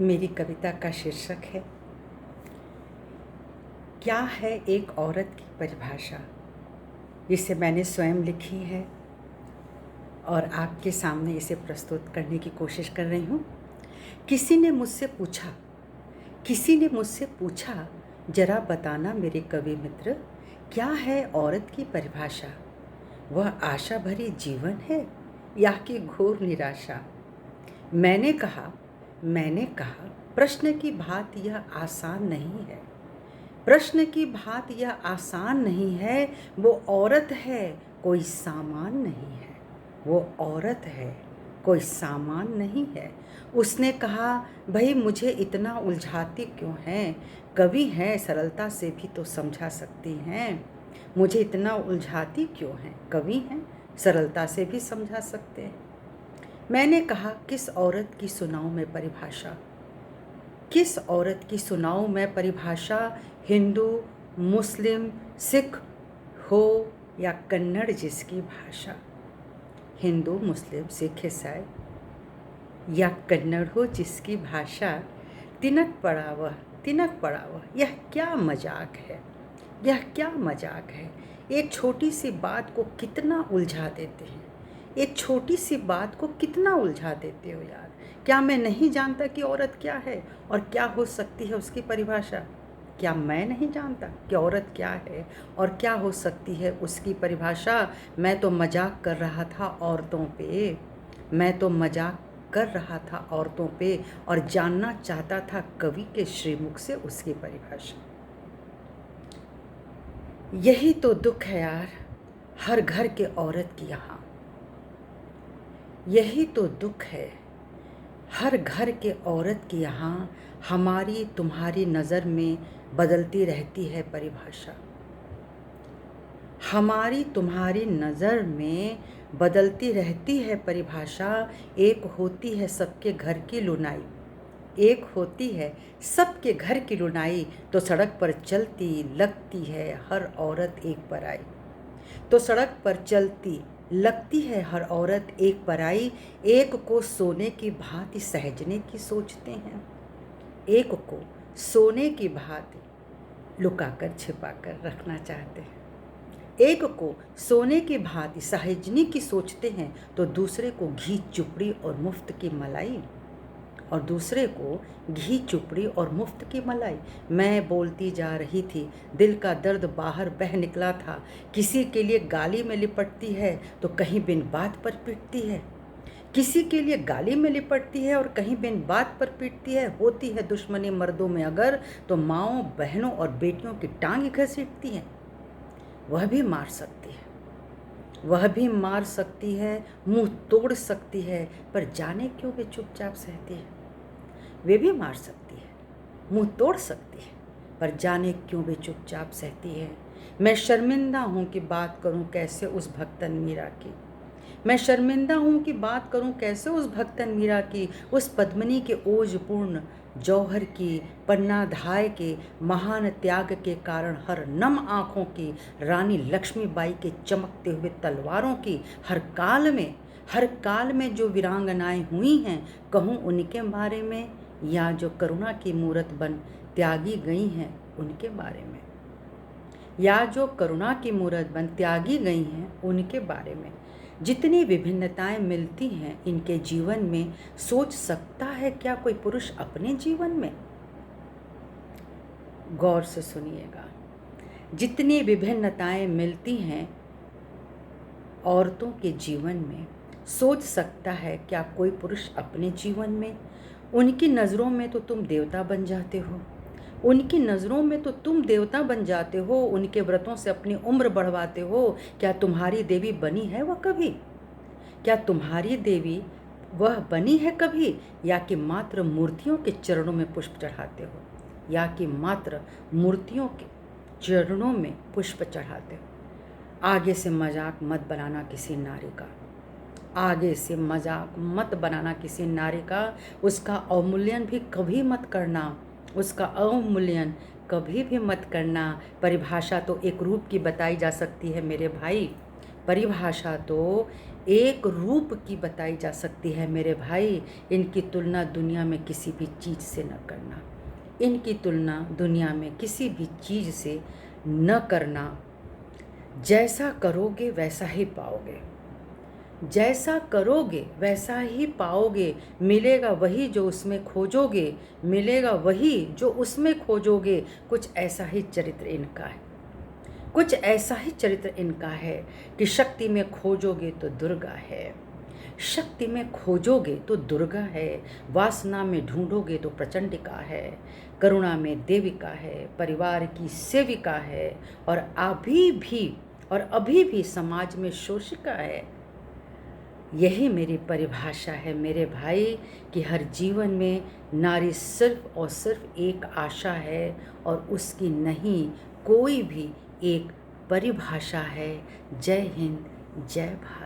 मेरी कविता का शीर्षक है क्या है एक औरत की परिभाषा। इसे मैंने स्वयं लिखी है और आपके सामने इसे प्रस्तुत करने की कोशिश कर रही हूँ। किसी ने मुझसे पूछा जरा बताना मेरे कवि मित्र, क्या है औरत की परिभाषा। वह आशा भरी जीवन है या कि घोर निराशा। मैंने कहा प्रश्न की बात यह आसान नहीं है। प्रश्न की बात यह आसान नहीं है। वो औरत है कोई सामान नहीं है। वो औरत है कोई सामान नहीं है। उसने कहा भाई मुझे इतना उलझाती क्यों हैं। कवि हैं सरलता से भी तो समझा सकती हैं। मुझे इतना उलझाती क्यों हैं। कवि हैं सरलता से भी समझा सकते हैं। मैंने कहा किस औरत की सुनाऊं मैं परिभाषा। किस औरत की सुनाऊं मैं परिभाषा। हिंदू मुस्लिम सिख हो या कन्नड़ जिसकी भाषा। हिंदू मुस्लिम सिख ईसाई या कन्नड़ हो जिसकी भाषा। तिनक पड़ा वह यह क्या मजाक है। यह क्या मजाक है। एक छोटी सी बात को कितना उलझा देते हैं। एक छोटी सी बात को कितना उलझा देते हो यार। क्या मैं नहीं जानता कि औरत क्या है और क्या हो सकती है उसकी परिभाषा। क्या मैं नहीं जानता कि औरत क्या है और क्या हो सकती है उसकी परिभाषा। मैं तो मजाक कर रहा था औरतों पे। मैं तो मजाक कर रहा था औरतों पे और जानना चाहता था कवि के श्रीमुख से उसकी परिभाषा। यही तो दुख है यार हर घर के औरत की यहाँ। यही तो दुख है हर घर के औरत की यहाँ। हमारी तुम्हारी नज़र में बदलती रहती है परिभाषा। हमारी तुम्हारी नज़र में बदलती रहती है परिभाषा। एक होती है सबके घर की लुनाई। एक होती है सबके घर की लुनाई। तो सड़क पर चलती लगती है हर औरत एक पराई। तो सड़क पर चलती लगती है हर औरत एक पराई। एक को सोने की भांति सहजने की सोचते हैं। एक को सोने की भांति लुकाकर छिपाकर रखना चाहते हैं। एक को सोने की भांति सहजने की सोचते हैं तो दूसरे को घी चुपड़ी और मुफ्त की मलाई। और दूसरे को घी चुपड़ी और मुफ्त की मलाई। मैं बोलती जा रही थी दिल का दर्द बाहर बह निकला था। किसी के लिए गाली में लिपटती है तो कहीं बिन बात पर पिटती है। किसी के लिए गाली में लिपटती है और कहीं बिन बात पर पीटती है। होती है दुश्मनी मर्दों में अगर तो माँओं बहनों और बेटियों की टांग घसीटती है। वह भी मार सकती है। वह भी मार सकती है मुंह तोड़ सकती है पर जाने क्यों वे चुपचाप सहती है। वे भी मार सकती है मुंह तोड़ सकती है पर जाने क्यों वे चुपचाप सहती है। मैं शर्मिंदा हूँ कि बात करूँ कैसे उस भक्तन मीरा की। मैं शर्मिंदा हूँ कि बात करूँ कैसे उस भक्तन मीरा की। उस पद्मिनी के ओजपूर्ण जौहर की पन्नाधाय के महान त्याग के कारण हर नम आँखों की रानी लक्ष्मीबाई के चमकते हुए तलवारों की हर काल में जो वीरांगनाएं हुई हैं कहूँ उनके बारे में या जो करुणा की मूरत बन त्यागी गई हैं उनके बारे में। या जो करुणा की मूरत बन त्यागी गई हैं उनके बारे में। जितनी विभिन्नताएं मिलती हैं इनके जीवन में सोच सकता है क्या कोई पुरुष अपने जीवन में। गौर से सुनिएगा। जितनी विभिन्नताएं मिलती हैं औरतों के जीवन में सोच सकता है क्या कोई पुरुष अपने जीवन में। उनकी नज़रों में तो तुम देवता बन जाते हो। उनकी नज़रों में तो तुम देवता बन जाते हो। उनके व्रतों से अपनी उम्र बढ़वाते हो। क्या तुम्हारी देवी बनी है वह कभी। क्या तुम्हारी देवी वह बनी है कभी या कि मात्र मूर्तियों के चरणों में पुष्प चढ़ाते हो। या कि मात्र मूर्तियों के चरणों में पुष्प चढ़ाते हो। आगे से मजाक मत बनाना किसी नारी का। आगे से मजाक मत बनाना किसी नारी का। उसका अवमूल्यन भी कभी मत करना। उसका अवमूल्यन कभी भी मत करना। परिभाषा तो एक रूप की बताई जा सकती है मेरे भाई। परिभाषा तो एक रूप की बताई जा सकती है मेरे भाई। इनकी तुलना दुनिया में किसी भी चीज़ से न करना, इनकी तुलना दुनिया में किसी भी चीज़ से न करना। जैसा करोगे वैसा ही पाओगे, जैसा करोगे वैसा ही पाओगे। मिलेगा वही जो उसमें खोजोगे, मिलेगा वही जो उसमें खोजोगे। कुछ ऐसा ही चरित्र इनका है, कुछ ऐसा ही चरित्र इनका है कि शक्ति में खोजोगे तो दुर्गा है, शक्ति में खोजोगे तो दुर्गा है, वासना में ढूंढोगे तो प्रचंडिका है, करुणा में देविका है, परिवार की सेविका है, और अभी भी समाज में शोषिका है। यही मेरी परिभाषा है मेरे भाई कि हर जीवन में नारी सिर्फ और सिर्फ एक आशा है, और उसकी नहीं कोई भी एक परिभाषा है। जय हिंद, जय भारत।